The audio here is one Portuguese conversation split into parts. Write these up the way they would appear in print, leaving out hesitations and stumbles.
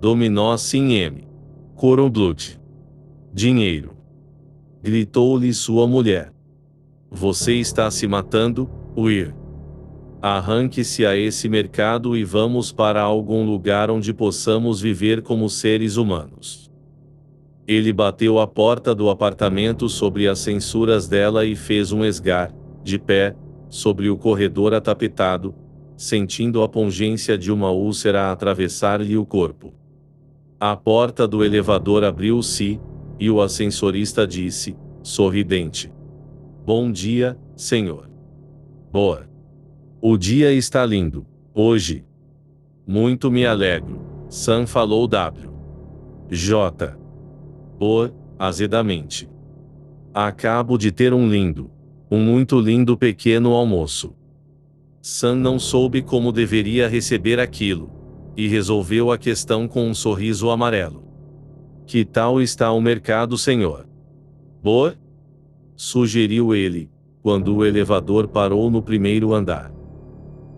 Dominó sim M. Coromblut. Dinheiro. Gritou-lhe sua mulher. Você está se matando, Weir. Arranque-se a esse mercado e vamos para algum lugar onde possamos viver como seres humanos. Ele bateu a porta do apartamento sobre as censuras dela e fez um esgar, de pé, sobre o corredor atapetado, sentindo a pungência de uma úlcera atravessar-lhe o corpo. A porta do elevador abriu-se, e o ascensorista disse, sorridente: Bom dia, senhor. Boa. O dia está lindo, hoje. Muito me alegro, Sam falou W. J. Boa, azedamente. Acabo de ter um muito lindo pequeno almoço. Sam não soube como deveria receber aquilo, e resolveu a questão com um sorriso amarelo. Que tal está o mercado, senhor? Boa? Sugeriu ele, quando o elevador parou no primeiro andar.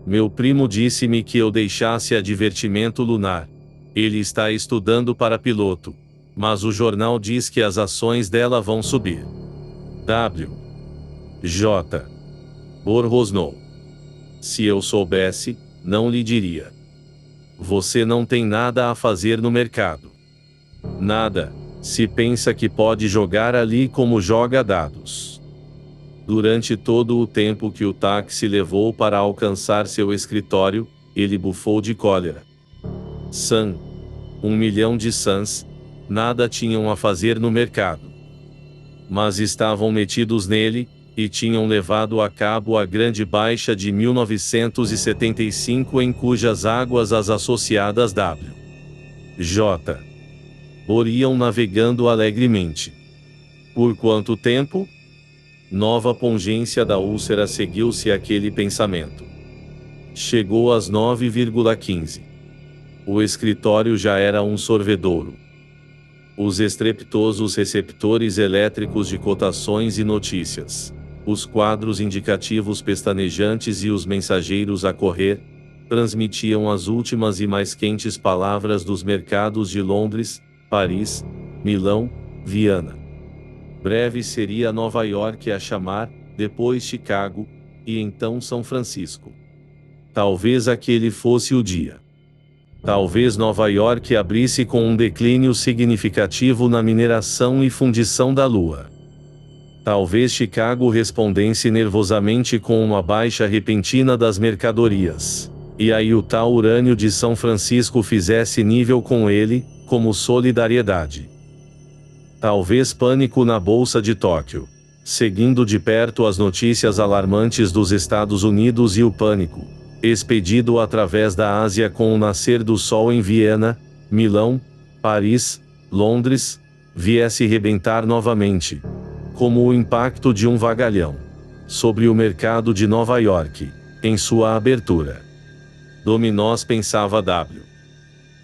Meu primo disse-me que eu deixasse a divertimento lunar. Ele está estudando para piloto, mas o jornal diz que as ações dela vão subir. W. J. Bor rosnou. Se eu soubesse, não lhe diria. Você não tem nada a fazer no mercado. Nada, se pensa que pode jogar ali como joga dados. Durante todo o tempo que o táxi levou para alcançar seu escritório, ele bufou de cólera. Sam. 1 milhão de Sams, nada tinham a fazer no mercado. Mas estavam metidos nele, e tinham levado a cabo a Grande Baixa de 1975 em cujas águas as associadas W. J. Bor iam navegando alegremente. Por quanto tempo? Nova pungência da úlcera seguiu-se àquele pensamento. Chegou às 9h15. O escritório já era um sorvedouro. Os estrepitosos receptores elétricos de cotações e notícias, os quadros indicativos pestanejantes e os mensageiros a correr, transmitiam as últimas e mais quentes palavras dos mercados de Londres, Paris, Milão, Viana. Breve seria Nova York a chamar, depois Chicago, e então São Francisco. Talvez aquele fosse o dia. Talvez Nova York abrisse com um declínio significativo na mineração e fundição da lua. Talvez Chicago respondesse nervosamente com uma baixa repentina das mercadorias. E aí o tal urânio de São Francisco fizesse nível com ele, como solidariedade. Talvez pânico na Bolsa de Tóquio, seguindo de perto as notícias alarmantes dos Estados Unidos e o pânico, expedido através da Ásia com o nascer do sol em Viena, Milão, Paris, Londres, viesse rebentar novamente, como o impacto de um vagalhão, sobre o mercado de Nova York, em sua abertura. Dominós pensava W.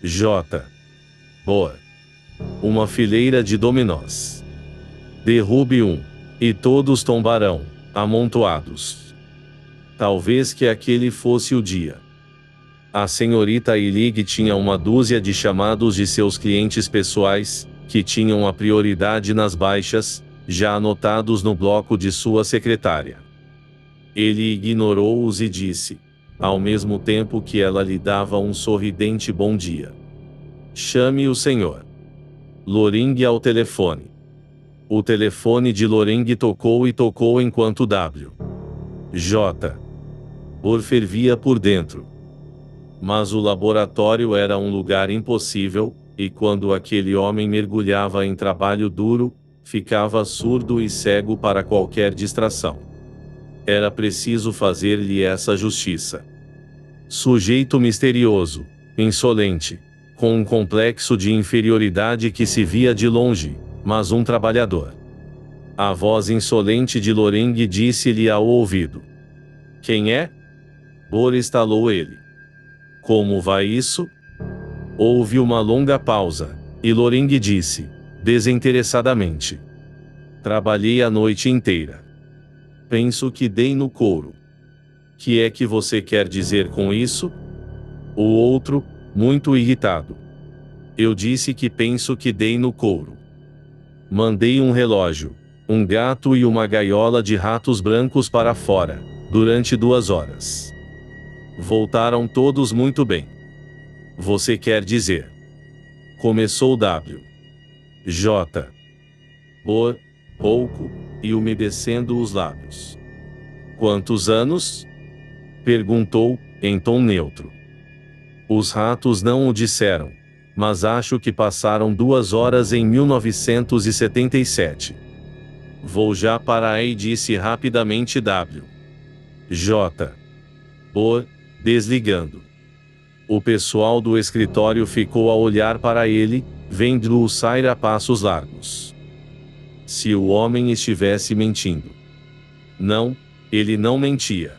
J. Boa. Uma fileira de dominós. Derrube um, e todos tombarão, amontoados. Talvez que aquele fosse o dia. A senhorita Illig tinha uma dúzia de chamados de seus clientes pessoais, que tinham a prioridade nas baixas, já anotados no bloco de sua secretária. Ele ignorou-os e disse, ao mesmo tempo que ela lhe dava um sorridente bom dia: Chame o senhor Loring ao telefone. O telefone de Loring tocou e tocou enquanto W. J. Bor fervia por dentro. Mas o laboratório era um lugar impossível, e quando aquele homem mergulhava em trabalho duro, ficava surdo e cego para qualquer distração. Era preciso fazer-lhe essa justiça. Sujeito misterioso, insolente, com um complexo de inferioridade que se via de longe, mas um trabalhador. A voz insolente de Loring disse-lhe ao ouvido: Quem é? Bor estalou ele. Como vai isso? Houve uma longa pausa, E Loring disse, desinteressadamente: trabalhei a noite inteira. Penso que dei no couro. Que é que você quer dizer com isso? O outro, muito irritado: eu disse que penso que dei no couro. Mandei um relógio, um gato e uma gaiola de ratos brancos para fora, durante 2 horas. Voltaram todos muito bem. Você quer dizer? Começou W. J. Por pouco, e umedecendo os lábios. Quantos anos? Perguntou, em tom neutro. Os ratos não o disseram, mas acho que passaram 2 horas em 1977. Vou já para aí, disse rapidamente W. J. Por, desligando. O pessoal do escritório ficou a olhar para ele, vendo-o sair a passos largos. Se o homem estivesse mentindo. Não, ele não mentia.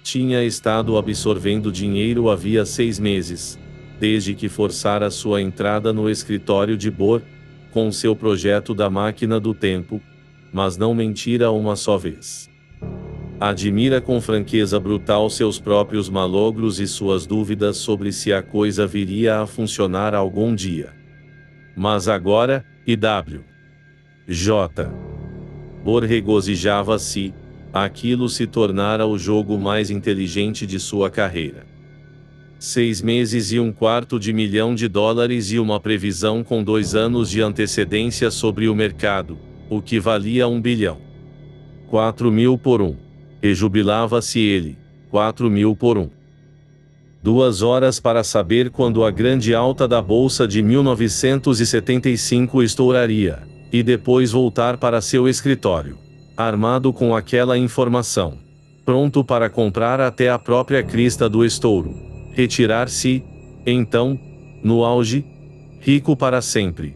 Tinha estado absorvendo dinheiro havia 6 meses, desde que forçara sua entrada no escritório de Bohr, com seu projeto da máquina do tempo, mas não mentira uma só vez. Admira com franqueza brutal seus próprios malogros e suas dúvidas sobre se a coisa viria a funcionar algum dia. Mas agora, IW. J. Bohr regozijava-se, aquilo se tornara o jogo mais inteligente de sua carreira. 6 meses e $250 milhão e uma previsão com 2 anos de antecedência sobre o mercado, o que valia $1 bilhão. 4.000 por 1. Rejubilava-se ele, 4.000 por 1. 2 horas para saber quando a grande alta da bolsa de 1975 estouraria, e depois voltar para seu escritório, armado com aquela informação, pronto para comprar até a própria crista do estouro, retirar-se, então, no auge, rico para sempre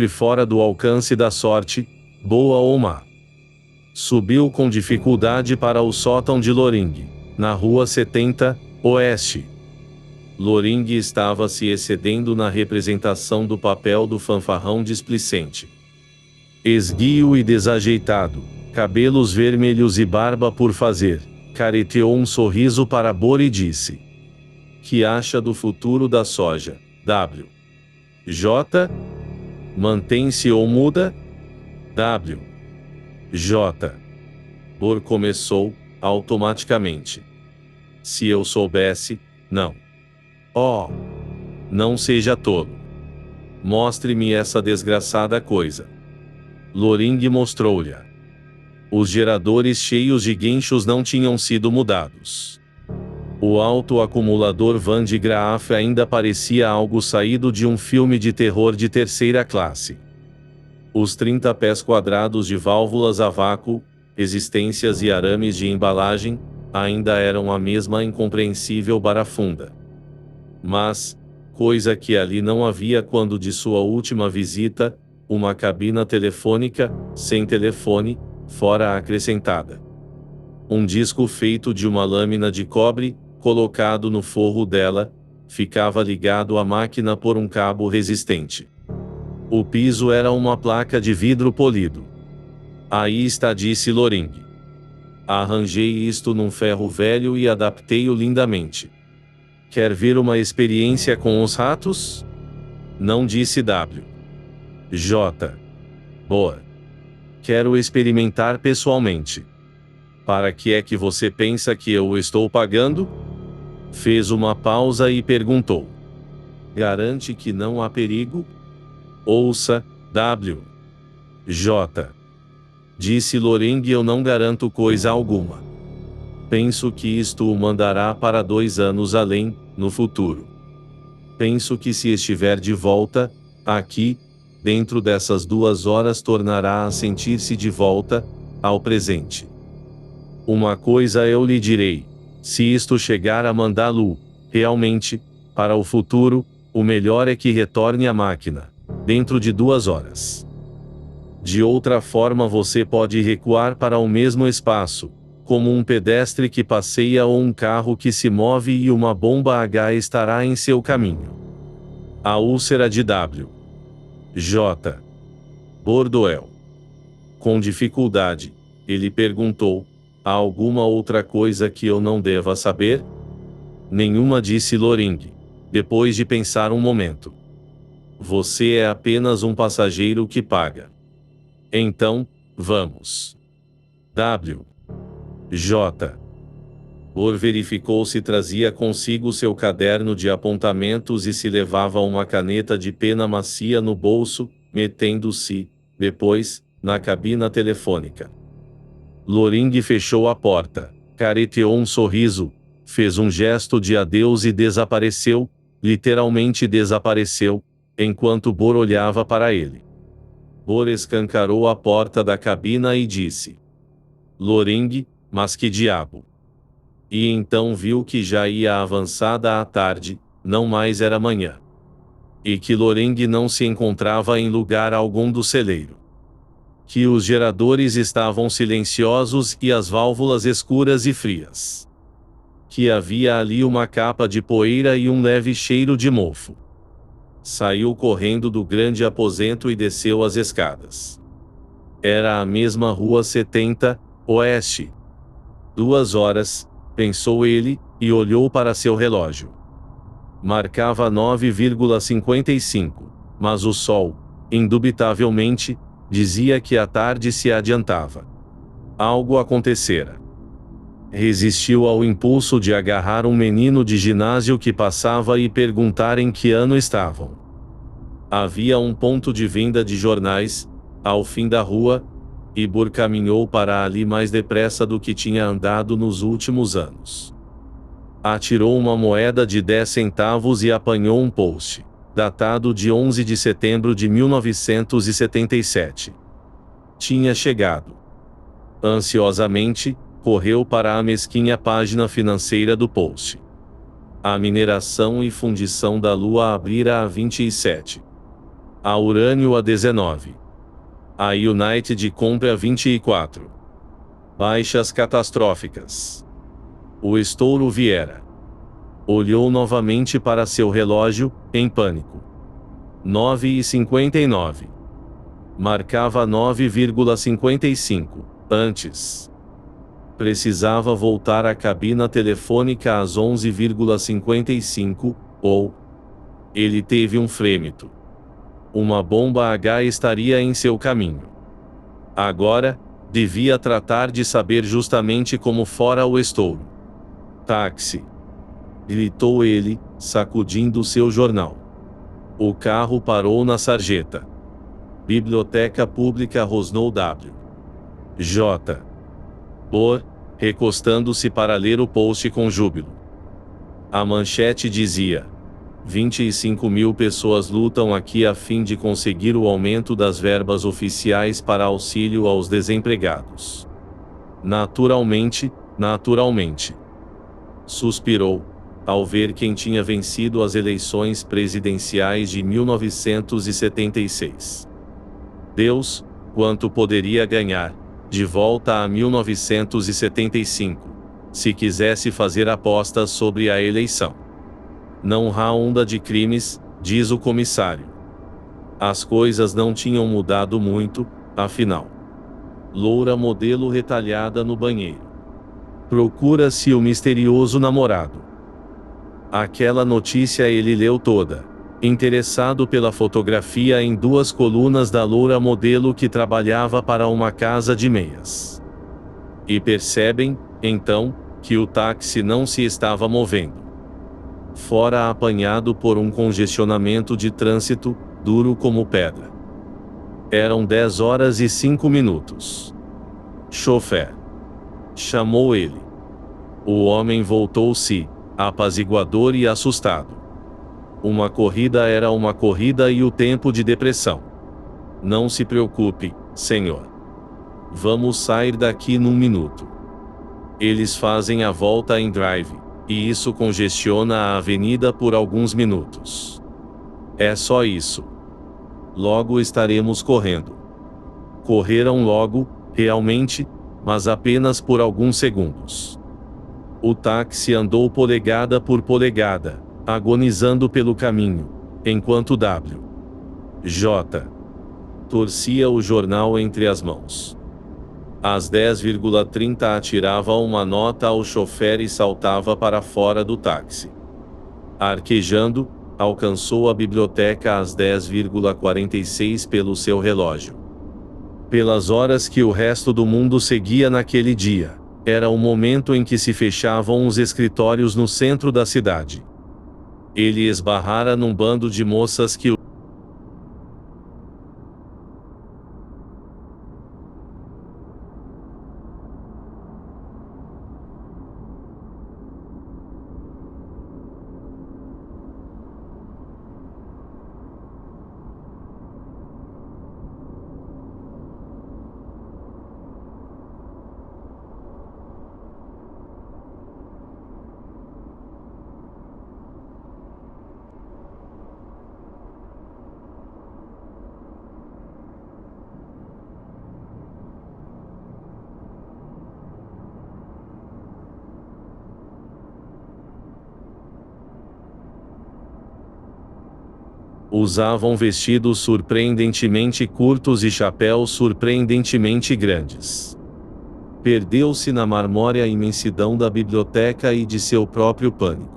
fora do alcance da sorte, boa ou má. Subiu com dificuldade para o sótão de Loring, na rua 70, Oeste. Loring estava se excedendo na representação do papel do fanfarrão displicente. Esguio e desajeitado, cabelos vermelhos e barba por fazer, careteou um sorriso para Bohr e disse: que acha do futuro da soja, W. J? Mantém-se ou muda? W. J. Bohr começou, automaticamente. Se eu soubesse, não. Oh! Não seja tolo. Mostre-me essa desgraçada coisa. Loring mostrou-lhe. Os geradores cheios de guinchos não tinham sido mudados. O autoacumulador Van de Graaff ainda parecia algo saído de um filme de terror de terceira classe. Os 30 pés quadrados de válvulas a vácuo, resistências e arames de embalagem, ainda eram a mesma incompreensível barafunda. Mas, coisa que ali não havia quando de sua última visita, uma cabina telefônica, sem telefone, fora acrescentada. Um disco feito de uma lâmina de cobre, colocado no forro dela, ficava ligado à máquina por um cabo resistente. O piso era uma placa de vidro polido. Aí está, disse Loring. Arranjei isto num ferro velho e adaptei-o lindamente. Quer ver uma experiência com os ratos? Não, disse W. J. Boa. Quero experimentar pessoalmente. Para que é que você pensa que eu o estou pagando? Fez uma pausa e perguntou. Garante que não há perigo? Ouça, W. J. Disse Loring, eu não garanto coisa alguma. Penso que isto o mandará para 2 anos além, no futuro. Penso que se estiver de volta, aqui, dentro dessas 2 horas tornará a sentir-se de volta, ao presente. Uma coisa eu lhe direi, se isto chegar a mandá-lo, realmente, para o futuro, o melhor é que retorne à máquina, dentro de 2 horas. De outra forma você pode recuar para o mesmo espaço, como um pedestre que passeia ou um carro que se move e uma bomba H estará em seu caminho. A úlcera de W. J. Bordoel. Com dificuldade, ele perguntou: há alguma outra coisa que eu não deva saber? Nenhuma, disse Loring, depois de pensar um momento. Você é apenas um passageiro que paga. Então, vamos. W. J. Bor verificou se trazia consigo seu caderno de apontamentos e se levava uma caneta de pena macia no bolso, metendo-se, depois, na cabina telefônica. Loring fechou a porta, careteou um sorriso, fez um gesto de adeus e desapareceu, literalmente desapareceu, enquanto Bor olhava para ele. Bor escancarou a porta da cabina e disse: Loring, mas que diabo! E então viu que já ia avançada a tarde, não mais era manhã. E que Loring não se encontrava em lugar algum do celeiro. Que os geradores estavam silenciosos e as válvulas escuras e frias. Que havia ali uma capa de poeira e um leve cheiro de mofo. Saiu correndo do grande aposento e desceu as escadas. Era a mesma rua 70, oeste. 2 horas, pensou ele, e olhou para seu relógio. Marcava 9,55, mas o sol, indubitavelmente, dizia que a tarde se adiantava. Algo acontecera. Resistiu ao impulso de agarrar um menino de ginásio que passava e perguntar em que ano estavam. Havia um ponto de venda de jornais, ao fim da rua, e Bor caminhou para ali mais depressa do que tinha andado nos últimos anos. Atirou uma moeda de 10 centavos e apanhou um post, datado de 11 de setembro de 1977. Tinha chegado. Ansiosamente, correu para a mesquinha página financeira do post. A mineração e fundição da Lua abrira a 27. A urânio a 19. A United compra 24. Baixas catastróficas. O estouro viera. Olhou novamente para seu relógio, em pânico. 9h59. Marcava 9,55, antes. Precisava voltar à cabina telefônica às 11,55, ou... Ele teve um frêmito. Uma bomba H estaria em seu caminho. Agora, devia tratar de saber justamente como fora o estouro. Táxi! Gritou ele, sacudindo seu jornal. O carro parou na sarjeta. Biblioteca Pública Rosnou W. J. Bor, recostando-se para ler o post com júbilo. A manchete dizia: 25 mil pessoas lutam aqui a fim de conseguir o aumento das verbas oficiais para auxílio aos desempregados. Naturalmente. Suspirou, ao ver quem tinha vencido as eleições presidenciais de 1976. Deus, quanto poderia ganhar, de volta a 1975, se quisesse fazer apostas sobre a eleição. Não há onda de crimes, diz o comissário. As coisas não tinham mudado muito, afinal. Loura modelo retalhada no banheiro. Procura-se o misterioso namorado. Aquela notícia ele leu toda, interessado pela fotografia em 2 colunas da loura modelo que trabalhava para uma casa de meias. E percebem, então, que o táxi não se estava movendo. Fora apanhado por um congestionamento de trânsito, duro como pedra. Eram 10h05. Chofer! Chamou ele. O homem voltou-se, apaziguador e assustado. Uma corrida era uma corrida e o tempo de depressão. Não se preocupe, senhor. Vamos sair daqui num minuto. Eles fazem a volta em drive, e isso congestiona a avenida por alguns minutos. É só isso. Logo estaremos correndo. Correram logo, realmente, mas apenas por alguns segundos. O táxi andou polegada por polegada, agonizando pelo caminho, enquanto W. J. torcia o jornal entre as mãos. Às 10h30 atirava uma nota ao chofer e saltava para fora do táxi. Arquejando, alcançou a biblioteca às 10h46 pelo seu relógio. Pelas horas que o resto do mundo seguia naquele dia, era o momento em que se fechavam os escritórios no centro da cidade. Ele esbarrara num bando de moças que o usavam vestidos surpreendentemente curtos e chapéus surpreendentemente grandes. Perdeu-se na marmórea imensidão da biblioteca e de seu próprio pânico.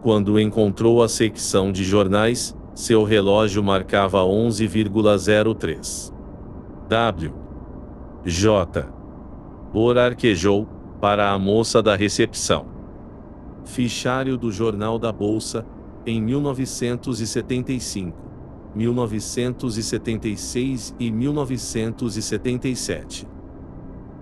Quando encontrou a secção de jornais, seu relógio marcava 11h03. W. J. Bor arquejou, para a moça da recepção. Fichário do Jornal da Bolsa, em 1975, 1976 e 1977.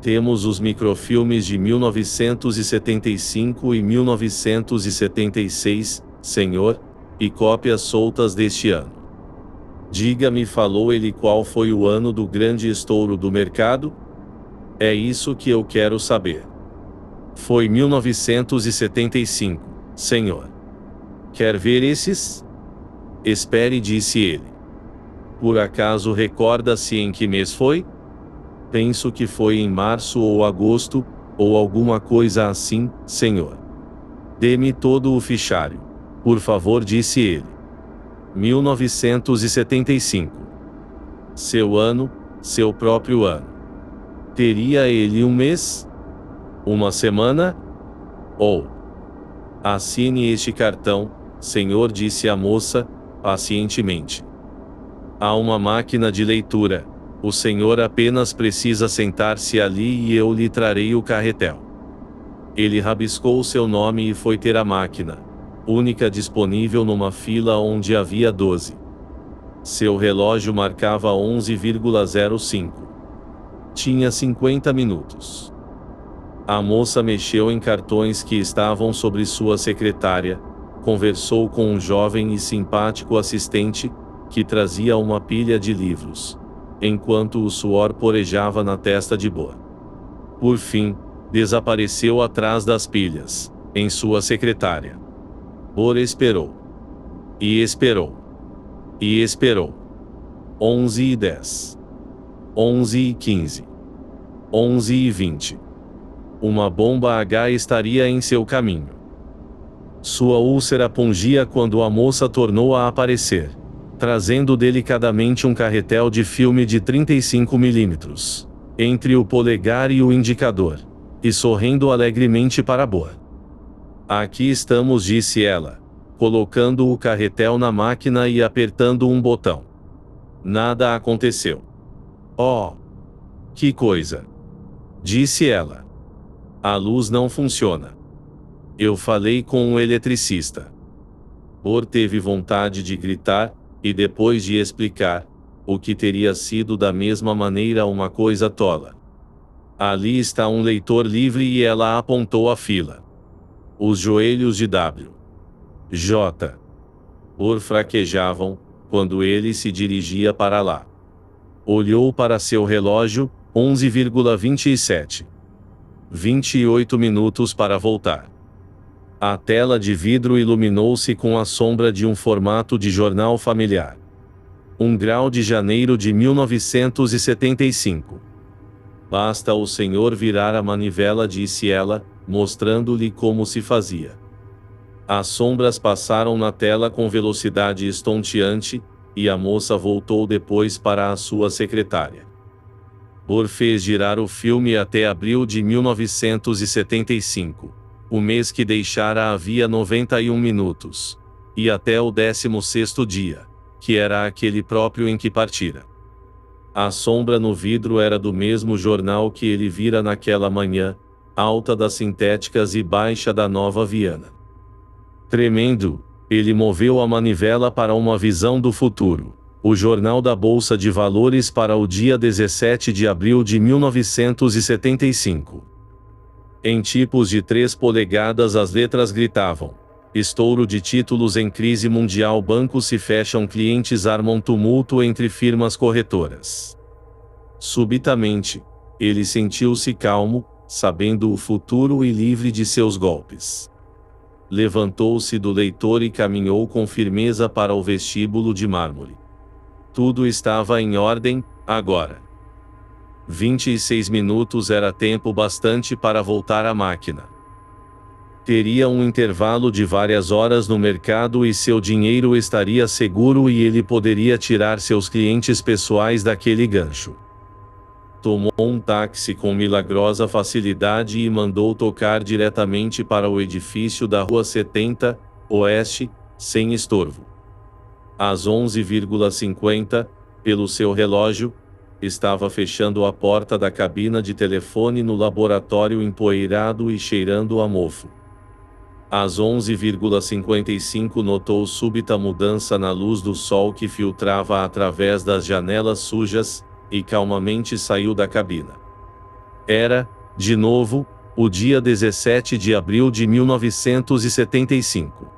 Temos os microfilmes de 1975 e 1976, senhor, e cópias soltas deste ano. Diga-me, falou ele, qual foi o ano do grande estouro do mercado? É isso que eu quero saber. Foi 1975, senhor. Quer ver esses? Espere, disse ele. Por acaso recorda-se em que mês foi? Penso que foi em março ou agosto, ou alguma coisa assim, senhor. Dê-me todo o fichário, por favor, disse ele. 1975. Seu ano, seu próprio ano. Teria ele um mês? Uma semana? Ou... Assine este cartão, senhor, disse a moça, pacientemente. Há uma máquina de leitura. O senhor apenas precisa sentar-se ali e eu lhe trarei o carretel. Ele rabiscou seu nome e foi ter a máquina, única disponível numa fila onde havia 12. Seu relógio marcava 11h05. Tinha 50 minutos. A moça mexeu em cartões que estavam sobre sua secretária, conversou com um jovem e simpático assistente, que trazia uma pilha de livros, enquanto o suor porejava na testa de Bor. Por fim, desapareceu atrás das pilhas, em sua secretária. Bor esperou. E esperou. E esperou. 11h10. 11h15. 11h20. Uma bomba H estaria em seu caminho. Sua úlcera pungia quando a moça tornou a aparecer, trazendo delicadamente um carretel de filme de 35mm, entre o polegar e o indicador, e sorrindo alegremente para Bor. Aqui estamos, disse ela, colocando o carretel na máquina e apertando um botão. Nada aconteceu. Oh! Que coisa! Disse ela. A luz não funciona. Eu falei com um eletricista. Bor teve vontade de gritar, e depois de explicar, o que teria sido da mesma maneira uma coisa tola. Ali está um leitor livre e ela apontou a fila. Os joelhos de W. J. Bor fraquejavam, quando ele se dirigia para lá. Olhou para seu relógio, 11h27. 28 minutos para voltar. A tela de vidro iluminou-se com a sombra de um formato de jornal familiar. 1 grau de janeiro de 1975. Basta o senhor virar a manivela, disse ela, mostrando-lhe como se fazia. As sombras passaram na tela com velocidade estonteante, e a moça voltou depois para a sua secretária. Bohr fez girar o filme até abril de 1975. O mês que deixara havia 91 minutos. E até o 16º dia, que era aquele próprio em que partira. A sombra no vidro era do mesmo jornal que ele vira naquela manhã, alta das sintéticas e baixa da Nova Viana. Tremendo, ele moveu a manivela para uma visão do futuro. O jornal da Bolsa de Valores para o dia 17 de abril de 1975. Em tipos de 3 polegadas as letras gritavam: estouro de títulos em crise mundial, bancos se fecham, clientes armam tumulto entre firmas corretoras. Subitamente, ele sentiu-se calmo, sabendo o futuro e livre de seus golpes. Levantou-se do leitor e caminhou com firmeza para o vestíbulo de mármore. Tudo estava em ordem, agora. 26 minutos era tempo bastante para voltar à máquina. Teria um intervalo de várias horas no mercado e seu dinheiro estaria seguro e ele poderia tirar seus clientes pessoais daquele gancho. Tomou um táxi com milagrosa facilidade e mandou tocar diretamente para o edifício da Rua 70, Oeste, sem estorvo. Às 11h50, pelo seu relógio, estava fechando a porta da cabina de telefone no laboratório empoeirado e cheirando a mofo. Às 11h55 notou súbita mudança na luz do sol que filtrava através das janelas sujas, e calmamente saiu da cabina. Era, de novo, o dia 17 de abril de 1975.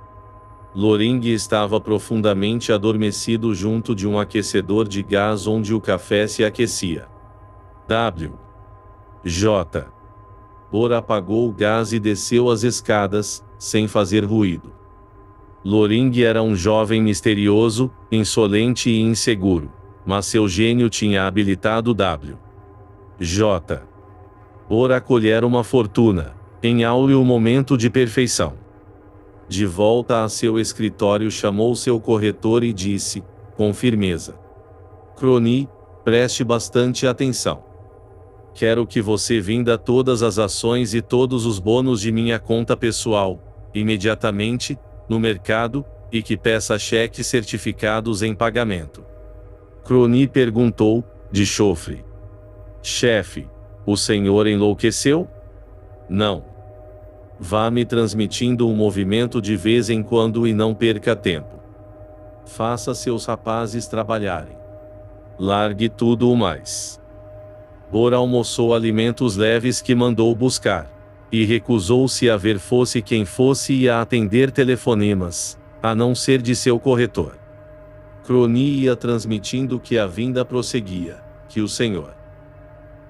Loring estava profundamente adormecido junto de um aquecedor de gás onde o café se aquecia. J. Bohr apagou o gás e desceu as escadas, sem fazer ruído. Loring era um jovem misterioso, insolente e inseguro, mas seu gênio tinha habilitado J. Bohr a colher uma fortuna, em áureo momento de perfeição. De volta a seu escritório, chamou seu corretor e disse, com firmeza: Crony, preste bastante atenção. Quero que você venda todas as ações e todos os bônus de minha conta pessoal, imediatamente, no mercado, e que peça cheques certificados em pagamento. Crony perguntou, de chofre: Chefe, o senhor enlouqueceu? Não. Vá me transmitindo um movimento de vez em quando e não perca tempo. Faça seus rapazes trabalharem. Largue tudo o mais. Bohr almoçou alimentos leves que mandou buscar, e recusou-se a ver fosse quem fosse e a atender telefonemas, a não ser de seu corretor. Crony ia transmitindo que a vinda prosseguia, que o senhor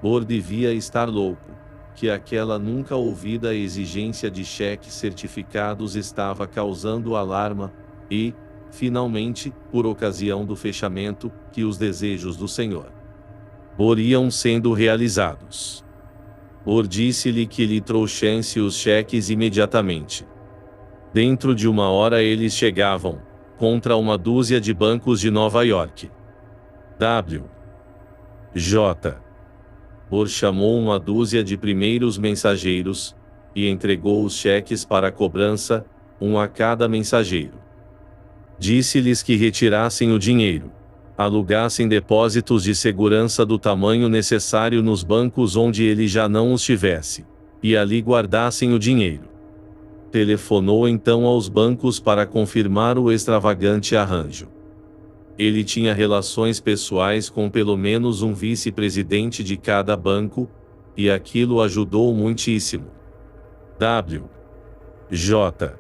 Bohr devia estar louco, que aquela nunca ouvida exigência de cheques certificados estava causando alarma, e, finalmente, por ocasião do fechamento, que os desejos do senhor Bohr iam sendo realizados. Bohr disse-lhe que lhe trouxesse os cheques imediatamente. Dentro de uma hora eles chegavam, contra uma dúzia de bancos de Nova York. J. Bohr chamou uma dúzia de primeiros mensageiros, e entregou os cheques para cobrança, um a cada mensageiro. Disse-lhes que retirassem o dinheiro, alugassem depósitos de segurança do tamanho necessário nos bancos onde ele já não os tivesse, e ali guardassem o dinheiro. Telefonou então aos bancos para confirmar o extravagante arranjo. Ele tinha relações pessoais com pelo menos um vice-presidente de cada banco, e aquilo ajudou muitíssimo. J.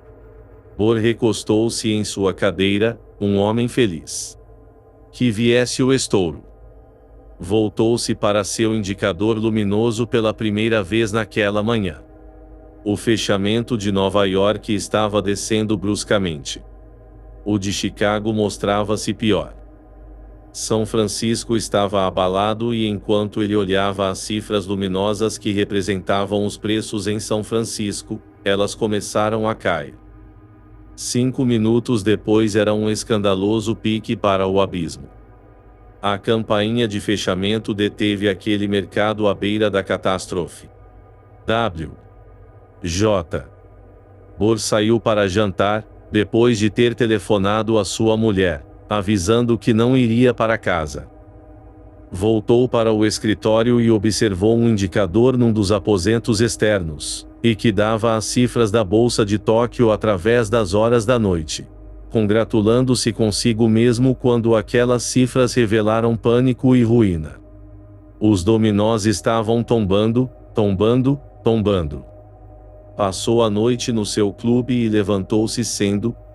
Bohr recostou-se em sua cadeira, um homem feliz. Que viesse o estouro. Voltou-se para seu indicador luminoso pela primeira vez naquela manhã. O fechamento de Nova York estava descendo bruscamente. O de Chicago mostrava-se pior. São Francisco estava abalado e enquanto ele olhava as cifras luminosas que representavam os preços em São Francisco, elas começaram a cair. 5 minutos depois era um escandaloso pique para o abismo. A campainha de fechamento deteve aquele mercado à beira da catástrofe. W. J. Bor saiu para jantar, depois de ter telefonado à sua mulher, avisando que não iria para casa. Voltou para o escritório e observou um indicador num dos aposentos externos, e que dava as cifras da Bolsa de Tóquio através das horas da noite, congratulando-se consigo mesmo quando aquelas cifras revelaram pânico e ruína. Os dominós estavam tombando, tombando, tombando. Passou a noite no seu clube e levantou-se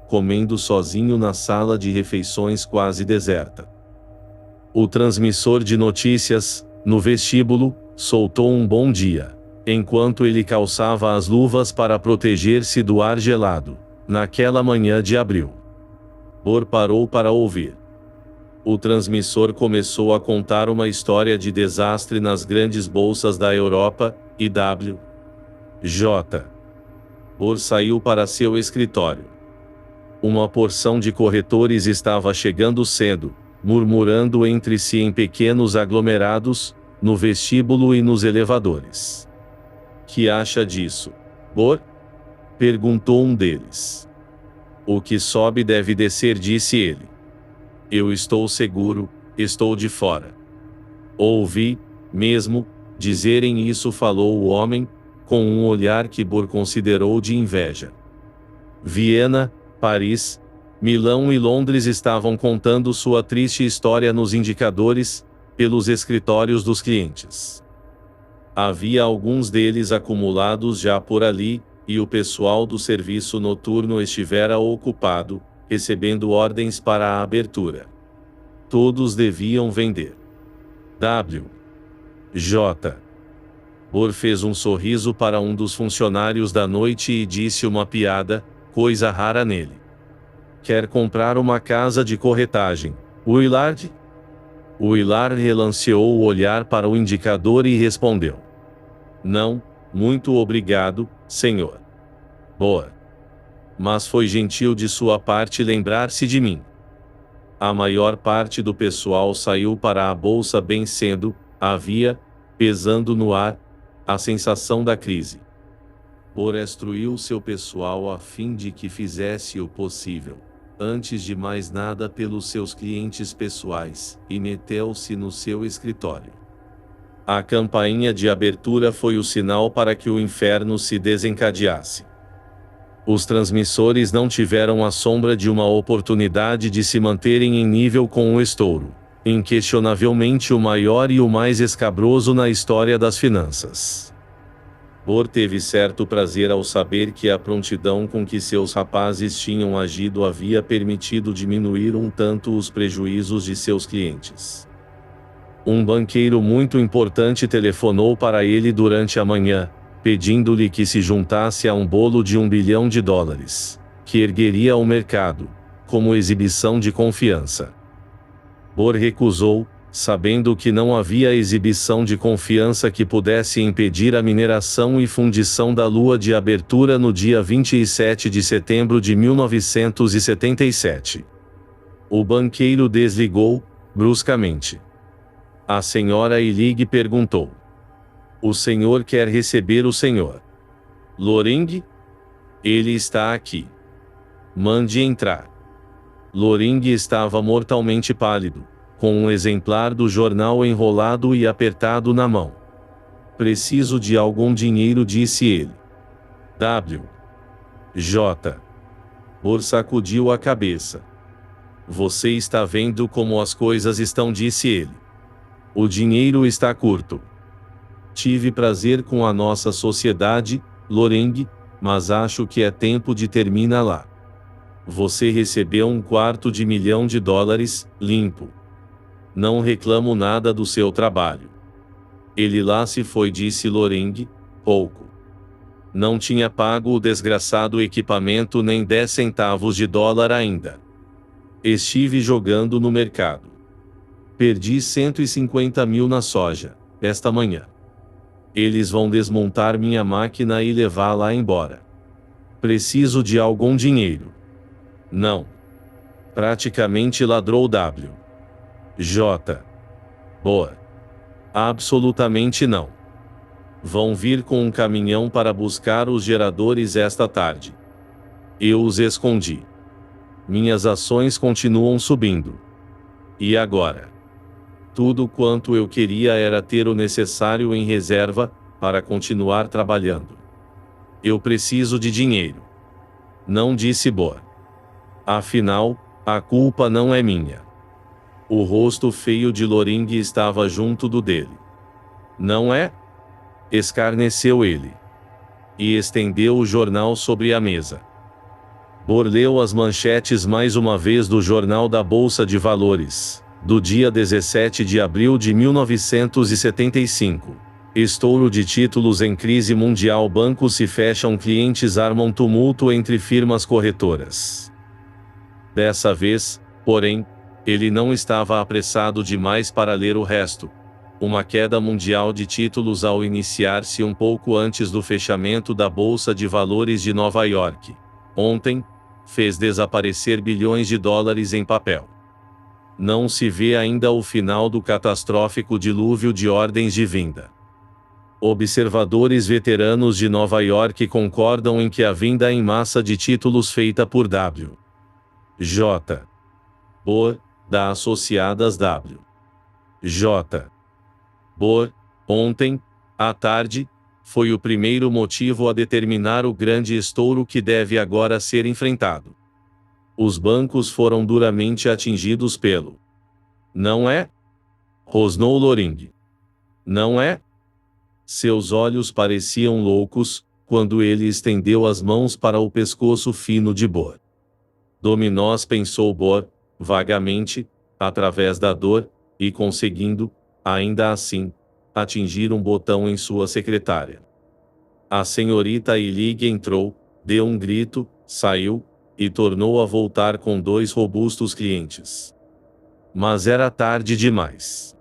comendo sozinho na sala de refeições quase deserta. O transmissor de notícias, no vestíbulo, soltou um bom dia, enquanto ele calçava as luvas para proteger-se do ar gelado, naquela manhã de abril. Bor parou para ouvir. O transmissor começou a contar uma história de desastre nas grandes bolsas da Europa, e W. J. Bor saiu para seu escritório. Uma porção de corretores estava chegando cedo, murmurando entre si em pequenos aglomerados, no vestíbulo e nos elevadores. Que acha disso, Bor? Perguntou um deles. O que sobe deve descer, disse ele. Eu estou seguro, estou de fora. Ouvi, mesmo, dizerem isso, falou o homem, com um olhar que Bor considerou de inveja. Viena, Paris, Milão e Londres estavam contando sua triste história nos indicadores, pelos escritórios dos clientes. Havia alguns deles acumulados já por ali, e o pessoal do serviço noturno estivera ocupado, recebendo ordens para a abertura. Todos deviam vender. W. J. Bor fez um sorriso para um dos funcionários da noite e disse uma piada, coisa rara nele. Quer comprar uma casa de corretagem, Willard? Willard relanceou o olhar para o indicador e respondeu. Não, muito obrigado, senhor. Boa. Mas foi gentil de sua parte lembrar-se de mim. A maior parte do pessoal saiu para a bolsa bem cedo, havia, pesando no ar, a sensação da crise. Bor instruiu seu pessoal a fim de que fizesse o possível, antes de mais nada pelos seus clientes pessoais, e meteu-se no seu escritório. A campainha de abertura foi o sinal para que o inferno se desencadeasse. Os transmissores não tiveram a sombra de uma oportunidade de se manterem em nível com o estouro, inquestionavelmente o maior e o mais escabroso na história das finanças. Bor teve certo prazer ao saber que a prontidão com que seus rapazes tinham agido havia permitido diminuir um tanto os prejuízos de seus clientes. Um banqueiro muito importante telefonou para ele durante a manhã, pedindo-lhe que se juntasse a um bolo de $1 bilhão, que ergueria o mercado, como exibição de confiança. Bor recusou, sabendo que não havia exibição de confiança que pudesse impedir a mineração e fundição da lua de abertura no dia 27 de setembro de 1977. O banqueiro desligou, bruscamente. A senhora Illig perguntou. O senhor quer receber o senhor Loring? Ele está aqui. Mande entrar. Loring estava mortalmente pálido, com um exemplar do jornal enrolado e apertado na mão. Preciso de algum dinheiro, disse ele. W. J. Bor sacudiu a cabeça. Você está vendo como as coisas estão, disse ele. O dinheiro está curto. Tive prazer com a nossa sociedade, Loring, mas acho que é tempo de terminar lá. Você recebeu $250 mil, limpo. Não reclamo nada do seu trabalho. Ele lá se foi, disse Loring, pouco. Não tinha pago o desgraçado equipamento nem 10 centavos de dólar ainda. Estive jogando no mercado. Perdi 150 mil na soja, esta manhã. Eles vão desmontar minha máquina e levá-la embora. Preciso de algum dinheiro. Não. Praticamente ladrou W. J. Boa. Absolutamente não. Vão vir com um caminhão para buscar os geradores esta tarde. Eu os escondi. Minhas ações continuam subindo. E agora? Tudo quanto eu queria era ter o necessário em reserva, para continuar trabalhando. Eu preciso de dinheiro. Não disse Boa. Afinal, a culpa não é minha. O rosto feio de Loring estava junto do dele. Não é? Escarneceu ele. E estendeu o jornal sobre a mesa. Bohr leu as manchetes mais uma vez do Jornal da Bolsa de Valores, do dia 17 de abril de 1975. Estouro de títulos em crise mundial. Bancos se fecham, clientes armam tumulto entre firmas corretoras. Dessa vez, porém, ele não estava apressado demais para ler o resto. Uma queda mundial de títulos ao iniciar-se um pouco antes do fechamento da Bolsa de Valores de Nova York. Ontem, fez desaparecer bilhões de dólares em papel. Não se vê ainda o final do catastrófico dilúvio de ordens de vinda. Observadores veteranos de Nova York concordam em que a vinda em massa de títulos feita por W. J. Bohr, da Associadas W. J. Bohr, ontem, à tarde, foi o primeiro motivo a determinar o grande estouro que deve agora ser enfrentado. Os bancos foram duramente atingidos pelo. Não é? Rosnou Loring. Não é? Seus olhos pareciam loucos, quando ele estendeu as mãos para o pescoço fino de Bohr. Dominós, pensou Bohr, vagamente, através da dor, e conseguindo, ainda assim, atingir um botão em sua secretária. A senhorita Illig entrou, deu um grito, saiu, e tornou a voltar com 2 robustos clientes. Mas era tarde demais.